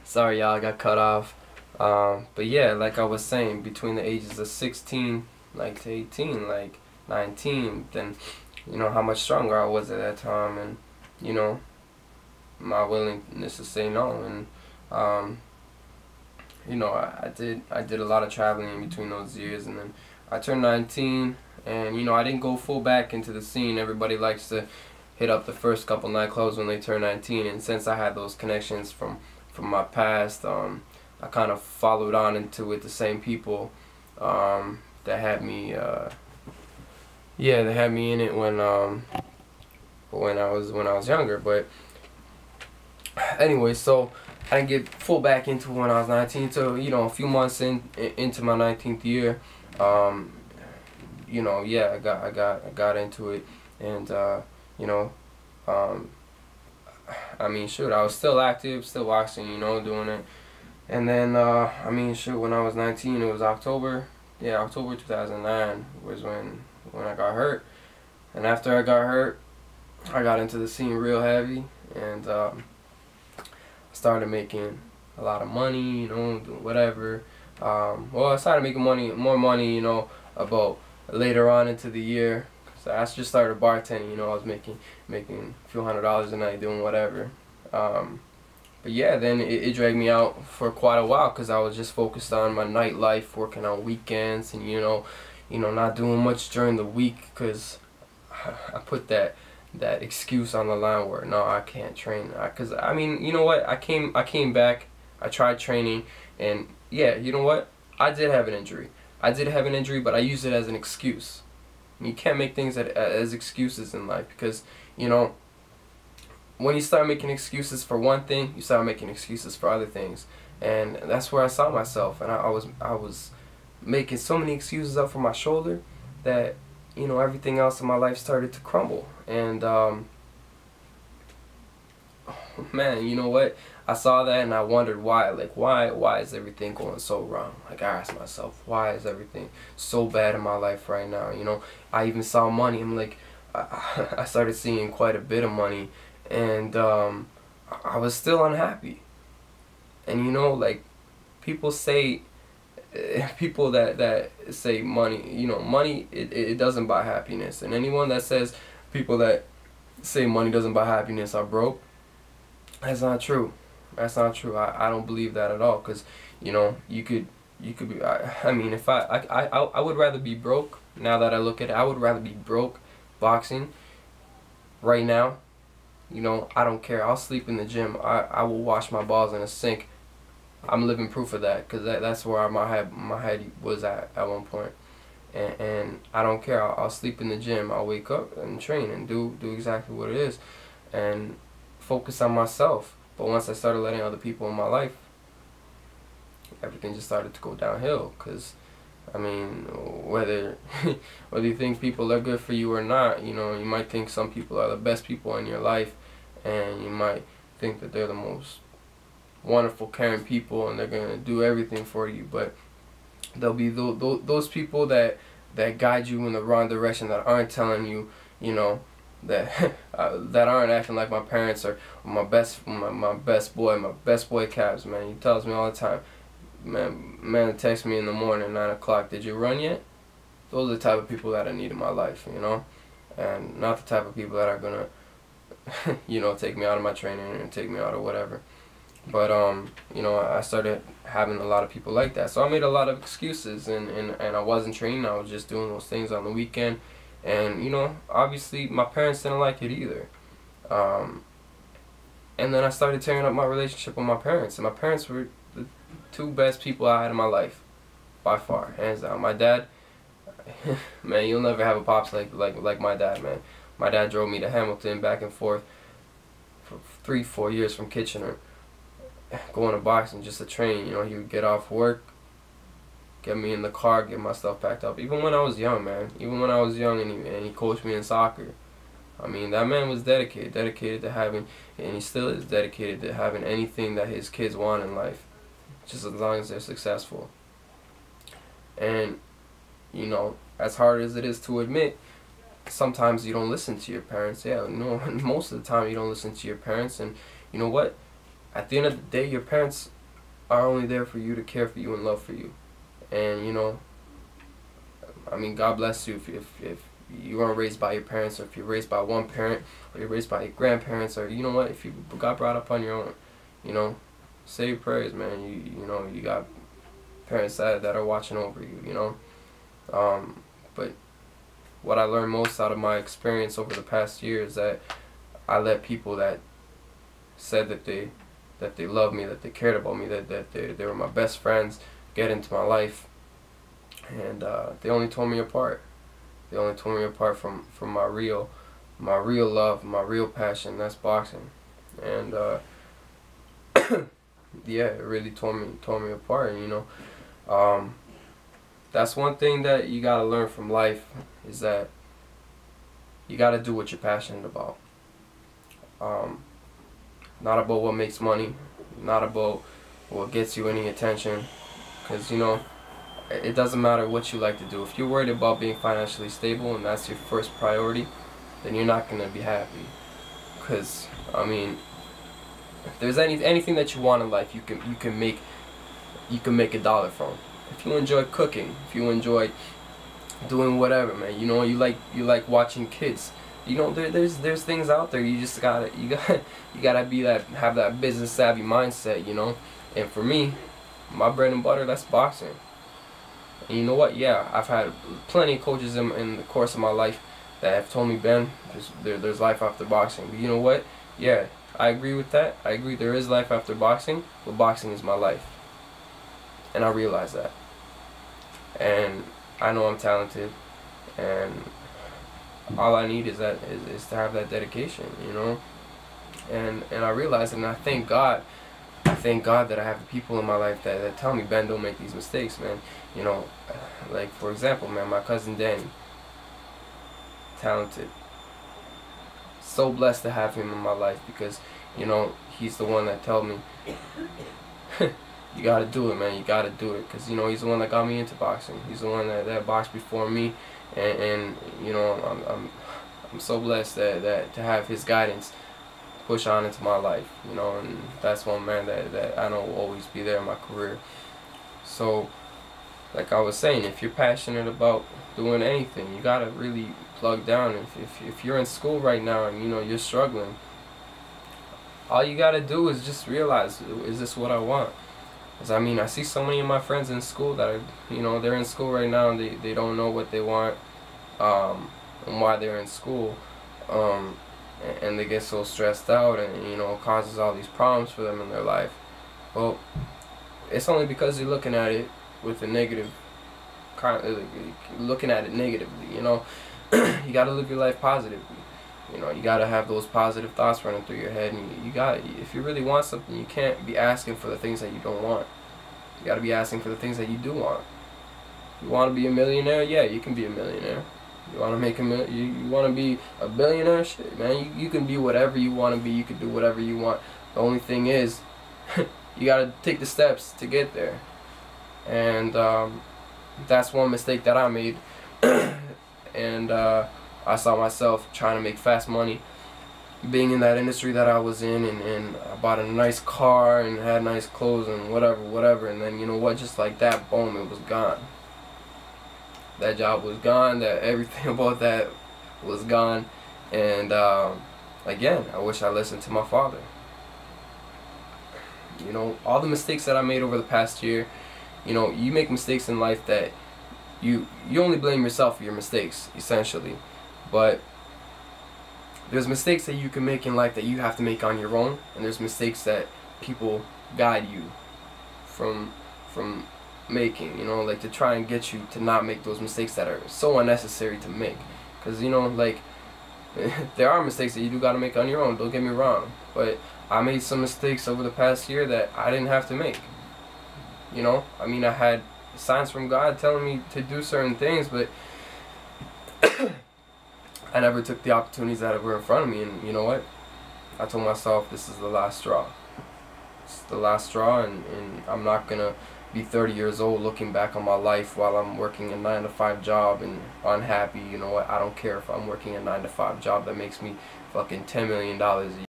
Sorry, y'all, I got cut off. But yeah, like I was saying, between the ages of 16, like to 18, like 19, then how much stronger I was at that time, and you know my willingness to say no, and um, I did a lot of traveling in between those years, and then I turned 19, and I didn't go full back into the scene. Everybody likes to hit up the first couple nightclubs when they turn 19, and since I had those connections from my past, I kind of followed on into with the same people that had me. Yeah, they had me in it when I was younger. But anyway, so I didn't get full back into when I was 19. So a few months into my 19th year, yeah, I got into it, and um, I mean, shoot, I was still active, still boxing, doing it. And then, I mean, shoot, when I was 19, it was October. Yeah, October 2009 was when I got hurt. And after I got hurt, I got into the scene real heavy, and I started making a lot of money, doing whatever. Well, I started making more money, about later on into the year. So I just started bartending, I was making a few $100s a night doing whatever. But yeah, then it dragged me out for quite a while because I was just focused on my nightlife, working on weekends, and not doing much during the week because I put that excuse on the line where no, I can't train. Because I mean, you know what? I came back. I tried training, and yeah, you know what? I did have an injury. But I used it as an excuse. You can't make things as excuses in life because when you start making excuses for one thing, you start making excuses for other things, and that's where I saw myself. And I was making so many excuses up for my shoulder that everything else in my life started to crumble. And man, you know what? I saw that and I wondered why. Like, why is everything going so wrong? Like, I asked myself, why is everything so bad in my life right now? I even saw money. I'm like, I started seeing quite a bit of money, and I was still unhappy. And like, people say, people that say money, money, it doesn't buy happiness. And anyone that says people that say money doesn't buy happiness are broke, that's not true. That's not true. I don't believe that at all. Because you could be. I mean, if I would rather be broke. Now that I look at it, I would rather be broke boxing right now. I don't care. I'll sleep in the gym. I will wash my balls in a sink. I'm living proof of that, because that's where my head was at one point. And I don't care. I'll sleep in the gym. I'll wake up and train and do exactly what it is, and focus on myself. But once I started letting other people in my life, everything just started to go downhill. Because I mean, whether you think people are good for you or not, you might think some people are the best people in your life, and you might think that they're the most wonderful, caring people, and they're gonna do everything for you. But there'll be those people that guide you in the wrong direction, that aren't telling you, that that aren't acting like my parents or my best boy Cabs, man. He tells me all the time, man texts me in the morning, 9 o'clock, did you run yet? Those are the type of people that I need in my life, and not the type of people that are gonna take me out of my training and take me out or whatever. But I started having a lot of people like that, so I made a lot of excuses, and I wasn't training. I was just doing those things on the weekend. And obviously my parents didn't like it either. And then I started tearing up my relationship with my parents. And my parents were the two best people I had in my life, by far, hands down. My dad, man, you'll never have a pops like my dad, man. My dad drove me to Hamilton back and forth for 3-4 years from Kitchener, going to boxing just to train. He would get off work, get me in the car, get my stuff packed up. Even when I was young, man. Even when I was young, and he coached me in soccer. I mean, that man was dedicated to having, and he still is dedicated to having anything that his kids want in life, just as long as they're successful. And, as hard as it is to admit, sometimes you don't listen to your parents. Yeah, most of the time you don't listen to your parents, and you know what? at the end of the day, your parents are only there for you to care for you and love for you. And you know, I mean, God bless you if you weren't raised by your parents, or if you're raised by one parent, or you're raised by your grandparents, or you know what, if you got brought up on your own, you know, say your prayers, man. You know, you got parents that are watching over you, you know. But what I learned most out of my experience over the past year is that I let people that said that they loved me, that they cared about me, that they were my best friends, get into my life, and they only tore me apart. They only tore me apart from my real love, my real passion. That's boxing, and yeah, it really tore me apart. And you know, that's one thing that you gotta learn from life, is that you gotta do what you're passionate about. Not about what makes money, not about what gets you any attention, because you know, it doesn't matter what you like to do. If you're worried about being financially stable and that's your first priority, then you're not gonna be happy. Because I mean, if there's anything that you want in life, you can make $1 from. If you enjoy cooking, if you enjoy doing whatever, man, you know, you like watching kids. You know, there's things out there. You just gotta have that business savvy mindset, you know. And for me, my bread and butter, that's boxing. And you know what? Yeah, I've had plenty of coaches in the course of my life that have told me, Ben, there's life after boxing. But you know what? Yeah, I agree with that. I agree there is life after boxing, but boxing is my life. And I realize that. And I know I'm talented, and all I need is to have that dedication, you know. And I realize it, and I thank God. I thank God that I have the people in my life that tell me, Ben, don't make these mistakes, man. You know, like for example, man, my cousin Danny, talented. So blessed to have him in my life, because you know, he's the one that told me you gotta do it, man, you gotta do it, because you know, he's the one that got me into boxing. He's the one that boxed before me, and you know, I'm so blessed that to have his guidance push on into my life, you know. And that's one man that I know will always be there in my career. So like I was saying, if you're passionate about doing anything, you gotta really plug down. If you're in school right now and you know you're struggling, all you gotta do is just realize, is this what I want? Because I mean, I see so many of my friends in school that are, you know, they're in school right now and they don't know what they want, and why they're in school, and they get so stressed out, and you know, it causes all these problems for them in their life. Well, it's only because you're looking at it with a negative, looking at it negatively, you know. You gotta live your life positively. You know, you gotta have those positive thoughts running through your head, and you got, if you really want something, you can't be asking for the things that you don't want. You gotta be asking for the things that you do want. You want to be a millionaire? Yeah, you can be a millionaire. You want to make you want to be a billionaire? Shit, man, you can be whatever you want to be. You can do whatever you want. The only thing is, you gotta take the steps to get there. And that's one mistake that I made. And I saw myself trying to make fast money, being in that industry that I was in, and I bought a nice car and had nice clothes and whatever, and then you know what, just like that, boom, it was gone. That job was gone, that everything about that was gone, and again, I wish I listened to my father. You know, all the mistakes that I made over the past year, you know, you make mistakes in life that you only blame yourself for your mistakes, essentially. But there's mistakes that you can make in life that you have to make on your own, and there's mistakes that people guide you from making, you know, like to try and get you to not make those mistakes that are so unnecessary to make. Because you know, like, there are mistakes that you do gotta make on your own, don't get me wrong, but I made some mistakes over the past year that I didn't have to make. You know, I mean, I had signs from God telling me to do certain things, but I never took the opportunities that were in front of me. And you know what, I told myself, this is the last straw. It's the last straw, and I'm not gonna be 30 years old looking back on my life while I'm working a 9-to-5 job and unhappy. You know what, I don't care if I'm working a 9-to-5 job that makes me fucking $10 million a year.